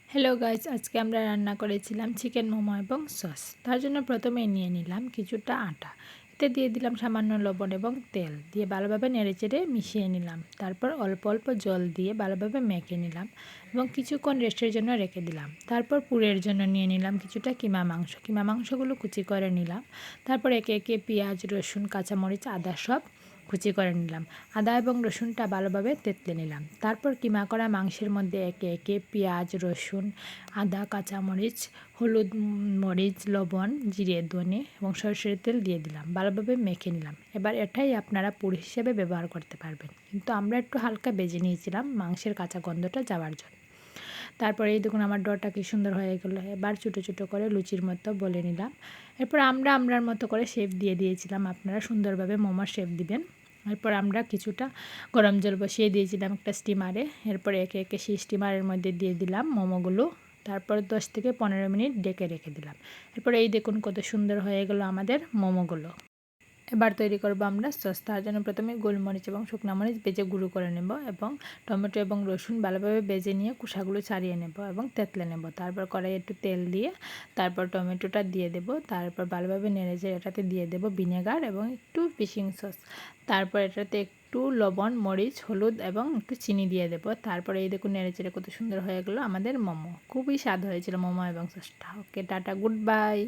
Hello guys, আজকে আমরা রান্না করেছিলাম চিকেন মোমো এবং সস। তার জন্য প্রথমে নিয়ে নিলাম কিছুটা আটা, এতে দিয়ে দিলাম সামান্য লবণ এবং তেল দিয়ে ভালোভাবে নেড়েচেড়ে মিশিয়ে নিলাম। তারপর অল্প অল্প জল দিয়ে ভালোভাবে মেখে নিলাম এবং কিছুক্ষণ রেস্টের জন্য রেখে দিলাম। তারপর পুরের জন্য নিয়ে নিলাম কিছুটা কিমা মাংসগুলো কুচি করে নিলাম। তারপর একে একে পেঁয়াজ, রসুন, কাঁচামরিচ, আদা সব কুচি করে নিলাম। আদা এবং রসুনটা ভালোভাবে তেঁতলে নিলাম। তারপর কিমা করা মাংসের মধ্যে একে একে পেঁয়াজ, রসুন, আদা, কাঁচামরিচ, হলুদ, মরিচ, লবণ, জিরে, ধনে এবং সরষের তেল দিয়ে দিলাম। ভালোভাবে মেখে নিলাম। এবার এটাই আপনারা পুর হিসেবে ব্যবহার করতে পারবেন, কিন্তু আমরা একটু হালকা ভেজে নিয়েছিলাম মাংসের কাঁচা গন্ধটা যাওয়ার জন্য। তারপরে এই দেখুন আমার ডোটা কি সুন্দর হয়ে গেলো। এবার ছোটো ছোটো করে লুচির মতো বলে নিলাম। এরপর আমরার মতো করে শেপ দিয়ে দিয়েছিলাম। আপনারা সুন্দরভাবে মোমোর শেপ দিবেন। এরপর আমরা কিছুটা গরম জল বসিয়ে দিয়েছিলাম একটা স্টিমারে। এরপর একে একে সেই স্টিমারের মধ্যে দিয়ে দিলাম মোমোগুলো। তারপর 10 থেকে 15 মিনিট ডেকে রেখে দিলাম। এরপর এই দেখুন কত সুন্দর হয়ে গেলো আমাদের মোমোগুলো। এবার তৈরি করব আমরা সস। তার জন্য প্রথমে গোলমরিচ এবং শুকনো মরিচ ভেজে গুঁড়ো করে নেব এবং টমেটো এবং রসুন ভালোভাবে ভেজে নিয়ে খোসাগুলো ছাড়িয়ে নেব এবং তেঁতলে নেব। তারপর কড়াইয়ে একটু তেল দিয়ে তারপর টমেটোটা দিয়ে দেব। তারপর ভালোভাবে নেড়েচেড়ে এটাতে দিয়ে দেব ভিনেগার এবং একটু ফিশিং সস। তারপর এটাতে একটু লবণ, মরিচ, হলুদ এবং একটু চিনি দিয়ে দেব। তারপরে এই দেখুন নেড়েচেড়ে কত সুন্দর হয়ে গেলো আমাদের মোমো। খুবই স্বাদ হয়েছিল মোমো এবং সসটা। ওকে, টাটা, গুড বাই।